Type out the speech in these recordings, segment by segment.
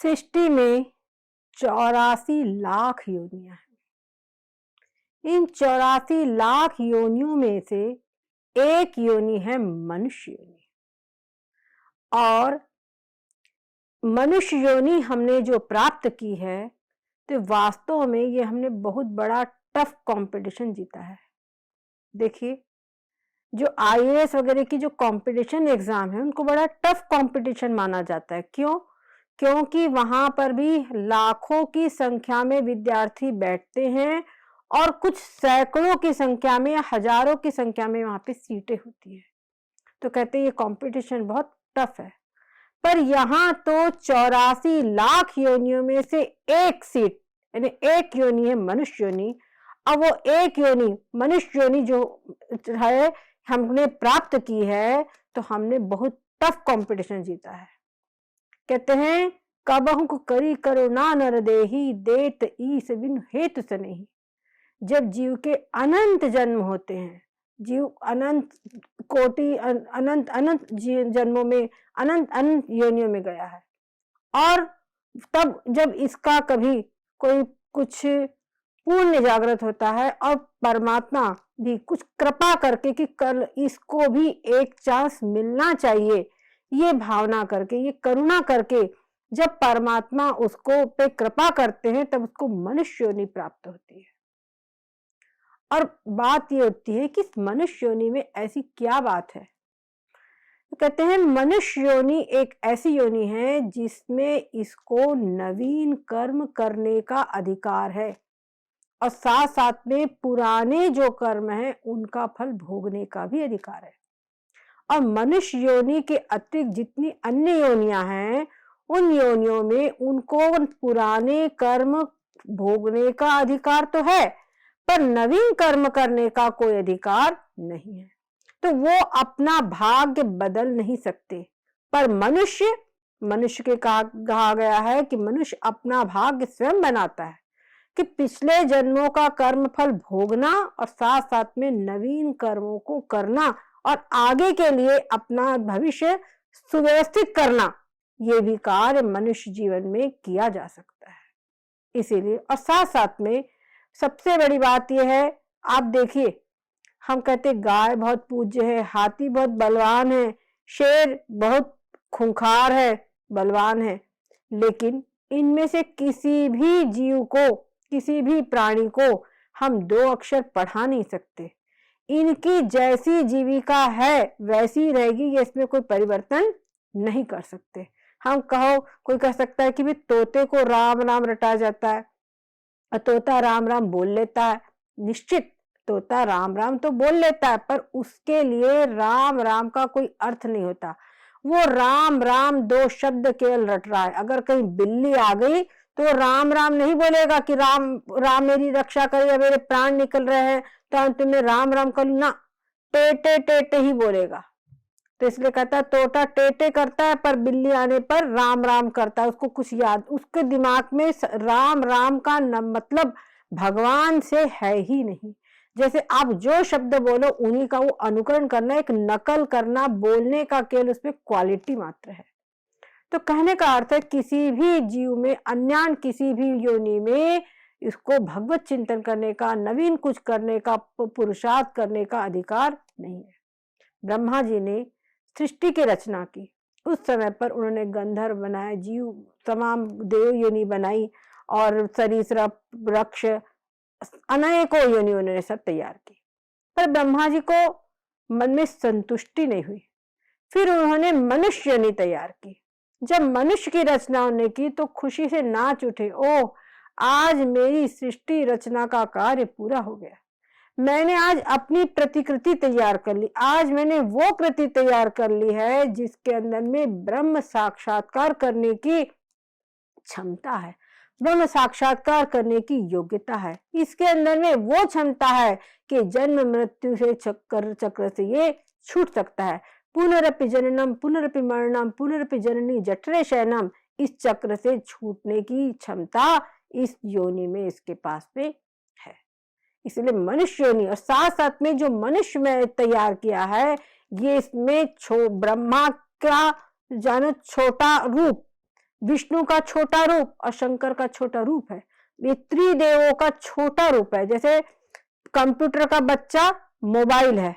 सृष्टि में 84 लाख योनियां हैं। इन 84 लाख योनियों में से एक योनि है मनुष्य योनि। और मनुष्य योनि हमने जो प्राप्त की है तो वास्तव में ये हमने बहुत बड़ा टफ कंपटीशन जीता है। देखिए, जो आईएएस वगैरह की जो कंपटीशन एग्जाम है उनको बड़ा टफ कंपटीशन माना जाता है। क्यों? क्योंकि वहां पर भी लाखों की संख्या में विद्यार्थी बैठते हैं और कुछ सैकड़ों की संख्या में या हजारों की संख्या में वहां पे सीटें होती है। तो कहते हैं ये कंपटीशन बहुत टफ है। पर यहाँ तो 84 लाख योनियों में से एक सीट यानी एक योनि है मनुष्य योनि। अब वो एक योनि मनुष्य योनि जो है हमने प्राप्त की है तो हमने बहुत टफ कंपटीशन जीता है। कहते हैं कबहु करी करुणा नर देही देत ईस बिन हेतु सनेही। जब जीव के अनंत जन्म होते हैं, जीव अनंत कोटि अनंत अनंत जन्मों में अनंत अनंत योनियों में गया है, और तब जब इसका कभी कोई कुछ पुण्य जागृत होता है और परमात्मा भी कुछ कृपा करके कि कल इसको भी एक चांस मिलना चाहिए, ये भावना करके, ये करुणा करके जब परमात्मा उसको पे कृपा करते हैं तब उसको मनुष्य योनि प्राप्त होती है। और बात ये होती है कि मनुष्य योनि में ऐसी क्या बात है? तो कहते हैं मनुष्य योनि एक ऐसी योनि है जिसमें इसको नवीन कर्म करने का अधिकार है और साथ साथ में पुराने जो कर्म है उनका फल भोगने का भी अधिकार है। और मनुष्य योनि के अतिरिक्त जितनी अन्य योनियां हैं उन योनियों में उनको पुराने कर्म भोगने का अधिकार तो है पर नवीन कर्म करने का कोई अधिकार नहीं है। तो वो अपना भाग्य बदल नहीं सकते। पर मनुष्य के कहा गया है कि मनुष्य अपना भाग्य स्वयं बनाता है कि पिछले जन्मों का कर्म फल भोगना और साथ साथ में नवीन कर्मों को करना और आगे के लिए अपना भविष्य सुव्यवस्थित करना, ये भी कार्य मनुष्य जीवन में किया जा सकता है। इसीलिए और साथ साथ में सबसे बड़ी बात यह है, आप देखिए हम कहते गाय बहुत पूज्य है, हाथी बहुत बलवान है, शेर बहुत खूंखार है, बलवान है, लेकिन इनमें से किसी भी जीव को, किसी भी प्राणी को हम 2 अक्षर पढ़ा नहीं सकते। इनकी जैसी जीविका है वैसी रहेगी, ये इसमें कोई परिवर्तन नहीं कर सकते। हम कोई कह सकता है कि भी तोते को राम राम रटा जाता है और तोता राम राम बोल लेता है। निश्चित तोता राम राम तो बोल लेता है पर उसके लिए राम राम का कोई अर्थ नहीं होता। वो राम राम 2 शब्द केवल रट रहा है। अगर कहीं बिल्ली आ गई तो राम राम नहीं बोलेगा कि राम राम मेरी रक्षा करे या मेरे प्राण निकल रहे हैं तो तुम्हें राम राम करूं ना, टेटे टेटे ही बोलेगा। तो इसलिए कहता है तोता टेटे करता है पर बिल्ली आने पर राम राम करता है। उसको कुछ याद, उसके दिमाग में राम राम का मतलब भगवान से है ही नहीं। जैसे आप जो शब्द बोलो उन्हीं का वो अनुकरण करना, एक नकल करना, बोलने का केवल उसमें क्वालिटी मात्र है। तो कहने का अर्थ है किसी भी जीव में, अन्यान किसी भी योनि में इसको भगवत चिंतन करने का, नवीन कुछ करने का, पुरुषार्थ करने का अधिकार नहीं है। ब्रह्मा जी ने सृष्टि की रचना की, उस समय पर उन्होंने गंधर्व बनाए, जीव तमाम देव योनि बनाई और सरीसृप, वृक्ष, अनेकों योनि उन्होंने सब तैयार की। पर ब्रह्मा जी को मन में संतुष्टि नहीं हुई। फिर उन्होंने मनुष्य योनि तैयार की। जब मनुष्य की रचना उन्होंने की तो खुशी से नाच उठे, ओह आज मेरी सृष्टि रचना का कार्य पूरा हो गया। मैंने आज अपनी प्रतिकृति तैयार कर ली। आज मैंने वो कृति तैयार कर ली है जिसके अंदर में ब्रह्म साक्षात्कार करने की क्षमता है, ब्रह्म साक्षात्कार करने की योग्यता है। इसके अंदर में वो क्षमता है कि जन्म मृत्यु से चक्र से ये छूट सकता है। पुनरपि जननम पुनरपि मरणम पुनरपि जननी जठरे शयनम, इस चक्र से छूटने की क्षमता इस योनि में इसके पास में है। इसलिए मनुष्य योनि और साथ साथ में जो मनुष्य में तैयार किया है ये इसमें ब्रह्मा का जानो छोटा रूप, विष्णु का छोटा रूप और शंकर का छोटा रूप है। ये त्रिदेवों का छोटा रूप है। जैसे कंप्यूटर का बच्चा मोबाइल है,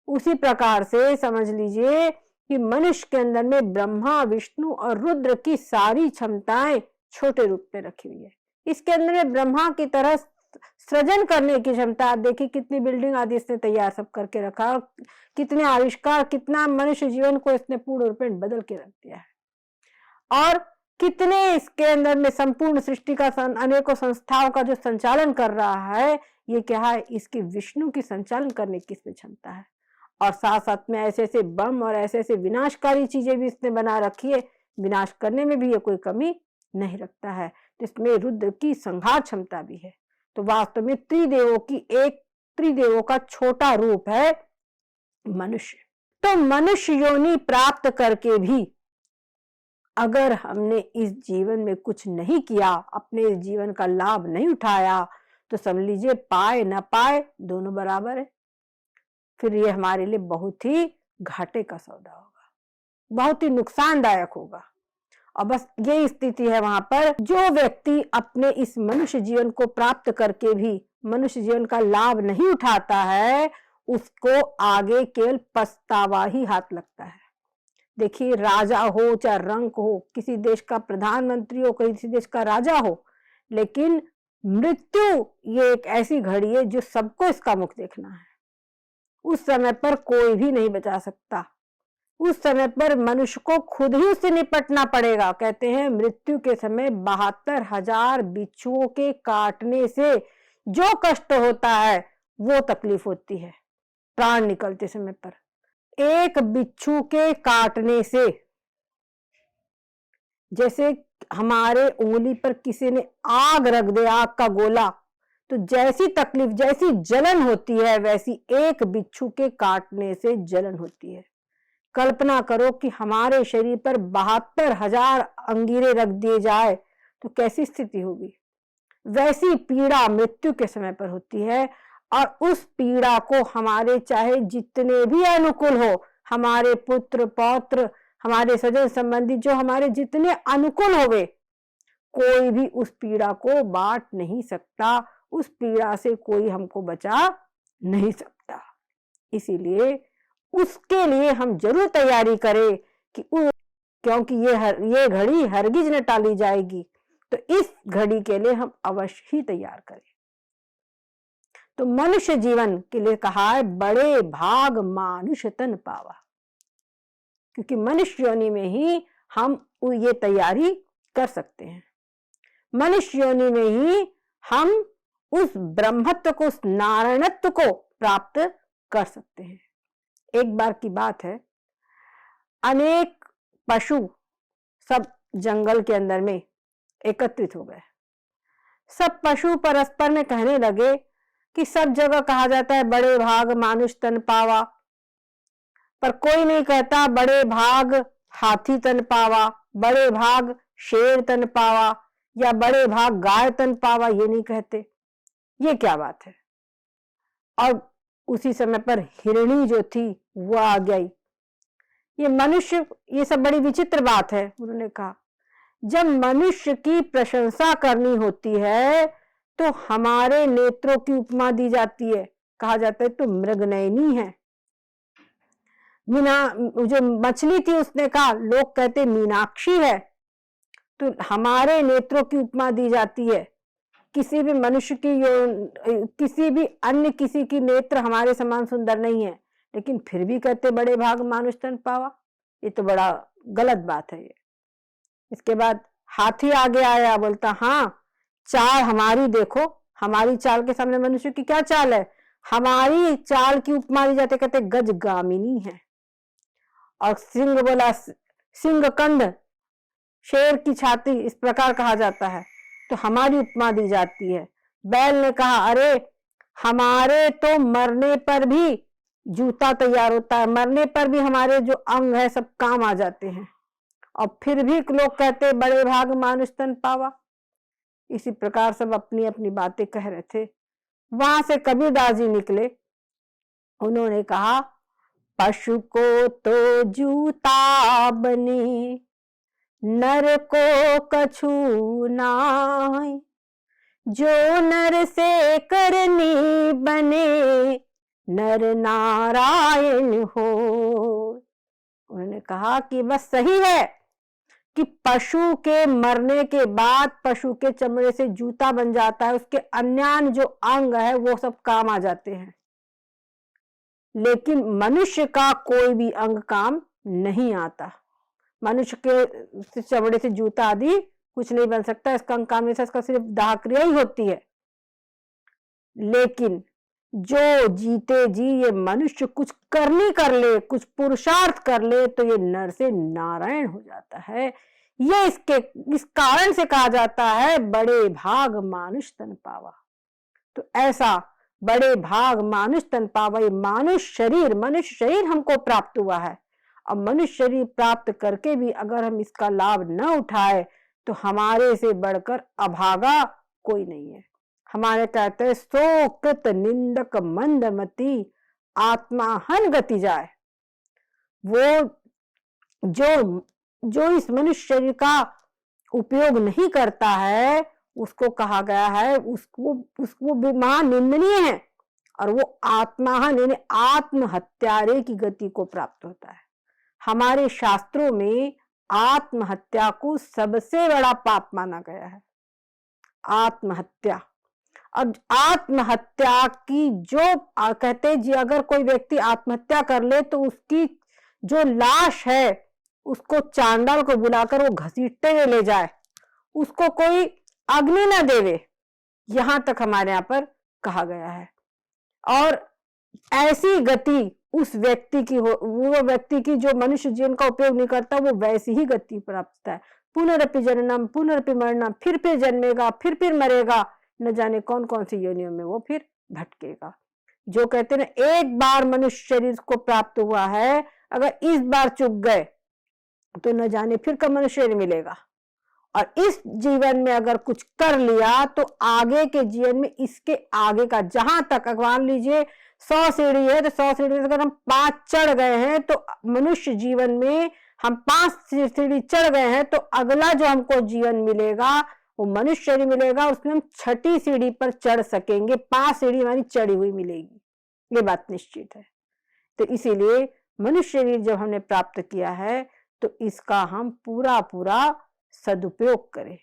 उसी प्रकार से समझ लीजिए कि मनुष्य के अंदर में ब्रह्मा, विष्णु और रुद्र की सारी क्षमताएं छोटे रूप में रखी हुई है। इसके अंदर में ब्रह्मा की तरह सृजन करने की क्षमता, आप देखिए कितनी बिल्डिंग आदि इसने तैयार सब करके रखा, और कितने आविष्कार, कितना मनुष्य जीवन को इसने पूर्ण रूप में बदल के रख दिया है, और कितने इसके अंदर में संपूर्ण सृष्टि का अनेकों संस्थाओं का जो संचालन कर रहा है, ये क्या है, इसकी विष्णु की संचालन करने की इसमें क्षमता है। और साथ साथ में ऐसे ऐसे बम और ऐसे ऐसे विनाशकारी चीजें भी इसने बना रखी है, विनाश करने में भी ये कोई कमी नहीं रखता है। तो इसमें रुद्र की संहार क्षमता भी है। तो वास्तव में त्रिदेवों का छोटा रूप है मनुष्य। तो मनुष्य योनि प्राप्त करके भी अगर हमने इस जीवन में कुछ नहीं किया, अपने जीवन का लाभ नहीं उठाया, तो समझ लीजिए पाए न पाए दोनों बराबर है। फिर ये हमारे लिए बहुत ही घाटे का सौदा होगा, बहुत ही नुकसानदायक होगा। और बस ये स्थिति है वहां पर, जो व्यक्ति अपने इस मनुष्य जीवन को प्राप्त करके भी मनुष्य जीवन का लाभ नहीं उठाता है, उसको आगे केवल पछतावा ही हाथ लगता है। देखिए, राजा हो चाहे रंक हो, किसी देश का प्रधानमंत्री हो, किसी देश का राजा हो, लेकिन मृत्यु ये एक ऐसी घड़ी है जो सबको इसका मुख देखना है। उस समय पर कोई भी नहीं बचा सकता। उस समय पर मनुष्य को खुद ही उससे निपटना पड़ेगा। कहते हैं मृत्यु के समय 72,000 बिच्छुओं के काटने से जो कष्ट होता है वो तकलीफ होती है प्राण निकलते समय पर। एक बिच्छू के काटने से, जैसे हमारे उंगली पर किसी ने आग रख दे, आग का गोला, तो जैसी तकलीफ, जैसी जलन होती है, वैसी एक बिच्छू के काटने से जलन होती है। कल्पना करो कि हमारे शरीर पर 72,000 अंगीरे रख दिए जाए तो कैसी स्थिति होगी। वैसी पीड़ा मृत्यु के समय पर होती है, और उस पीड़ा को हमारे चाहे जितने भी अनुकूल हो, हमारे पुत्र पौत्र, हमारे सजन संबंधी, जो हमारे जितने अनुकूल होवे, कोई भी उस पीड़ा को बांट नहीं सकता। उस पीड़ा से कोई हमको बचा नहीं सकता। इसीलिए उसके लिए हम जरूर तैयारी करें कि क्योंकि ये घड़ी हरगिज न टाली जाएगी। तो इस घड़ी के लिए हम अवश्य ही तैयार करें। तो मनुष्य जीवन के लिए कहा है बड़े भाग मानुष तन पावा, क्योंकि मनुष्य योनि में ही हम ये तैयारी कर सकते हैं। मनुष्य योनि में ही हम उस ब्रह्मत्व को, उस नारायणत्व को प्राप्त कर सकते हैं। एक बार की बात है, अनेक पशु सब जंगल के अंदर में एकत्रित हो गए। सब पशु परस्पर में कहने लगे कि सब जगह कहा जाता है बड़े भाग मानुष तन पावा, पर कोई नहीं कहता बड़े भाग हाथी तन पावा, बड़े भाग शेर तन पावा, या बड़े भाग गाय तन पावा। ये नहीं कहते, ये क्या बात है। और उसी समय पर हिरणी जो थी वो आ गई। ये मनुष्य, ये सब बड़ी विचित्र बात है। उन्होंने कहा जब मनुष्य की प्रशंसा करनी होती है तो हमारे नेत्रों की उपमा दी जाती है, कहा जाता है तो मृगनयनी है। जो मछली थी उसने कहा लोग कहते मीनाक्षी है, तो हमारे नेत्रों की उपमा दी जाती है। किसी भी मनुष्य की, किसी भी अन्य किसी की नेत्र हमारे समान सुंदर नहीं है, लेकिन फिर भी कहते बड़े भाग मानुष तन पावा। ये तो बड़ा गलत बात है ये। इसके बाद हाथी आगे आया, बोलता हाँ चाल हमारी देखो, हमारी चाल के सामने मनुष्य की क्या चाल है। हमारी चाल की उपमा दी जाती, कहते गजगामिनी है। और सिंह बोला सिंह कंध, शेर की छाती, इस प्रकार कहा जाता है, तो हमारी उपमा दी जाती है। बैल ने कहा अरे हमारे तो मरने पर भी जूता तैयार होता है, मरने पर भी हमारे जो अंग है सब काम आ जाते हैं, और फिर भी लोग कहते बड़े भाग मानुष तन पावा। इसी प्रकार सब अपनी अपनी बातें कह रहे थे। वहां से कबीरदास जी निकले। उन्होंने कहा पशु को तो जूता बने, नर को कछु नाय, जो नर से करनी बने, नर नारायण हो। उन्होंने कहा कि बस सही है कि पशु के मरने के बाद पशु के चमड़े से जूता बन जाता है, उसके अन्य जो अंग है वो सब काम आ जाते हैं, लेकिन मनुष्य का कोई भी अंग काम नहीं आता। मनुष्य के चमड़े से जूता आदि कुछ नहीं बन सकता, इसका अंग काम नहीं, इसका सिर्फ दाह क्रिया ही होती है। लेकिन जो जीते जी ये मनुष्य कुछ करनी कर ले, कुछ पुरुषार्थ कर ले, तो ये नर से नारायण हो जाता है। ये इस कारण से कहा जाता है बड़े भाग मानुष तन पावा। तो ऐसा बड़े भाग मानुष तन पावा, ये मनुष्य शरीर हमको प्राप्त हुआ है। अब मनुष्य शरीर प्राप्त करके भी अगर हम इसका लाभ न उठाए तो हमारे से बढ़कर अभागा कोई नहीं है। हमारे कहते हैं सो कृत निंदक मंदमती, आत्मा हन गति जाए। वो जो इस मनुष्य शरीर का उपयोग नहीं करता है, उसको कहा गया है उसको महानिंदनीय है, और वो आत्माहन यानी आत्महत्यारे की गति को प्राप्त होता है। हमारे शास्त्रों में आत्महत्या को सबसे बड़ा पाप माना गया है, आत्महत्या। अब आत्महत्या की जो कहते जी, अगर कोई व्यक्ति आत्महत्या कर ले तो उसकी जो लाश है उसको चांडाल को बुलाकर वो घसीटते हुए ले जाए, उसको कोई अग्नि न देवे, यहां तक हमारे यहां पर कहा गया है। और ऐसी गति उस व्यक्ति की हो, वो व्यक्ति की जो मनुष्य जीवन का उपयोग नहीं करता, वो वैसी ही गति प्राप्त है। पुनरपि जननम पुनरपि मरणम, फिर जन्मेगा, फिर मरेगा, न जाने कौन कौन सी योनियों में वो फिर भटकेगा। जो कहते हैं ना, एक बार मनुष्य शरीर को प्राप्त हुआ है, अगर इस बार चुक गए तो न जाने फिर कब मनुष्य शरीर मिलेगा। और इस जीवन में अगर कुछ कर लिया तो आगे के जीवन में इसके आगे का, जहां तक मान लीजिए 100 सीढ़ी है तो 100 सीढ़ी अगर हम 5 चढ़ गए हैं तो मनुष्य जीवन में हम 5 सीढ़ी चढ़ गए हैं, तो अगला जो हमको जीवन मिलेगा वो मनुष्य शरीर मिलेगा, उसमें हम 6ठी सीढ़ी पर चढ़ सकेंगे, 5 सीढ़ी हमारी चढ़ी हुई मिलेगी, ये बात निश्चित है। तो इसीलिए मनुष्य शरीर जब हमने प्राप्त किया है तो इसका हम पूरा सदुपयोग करें।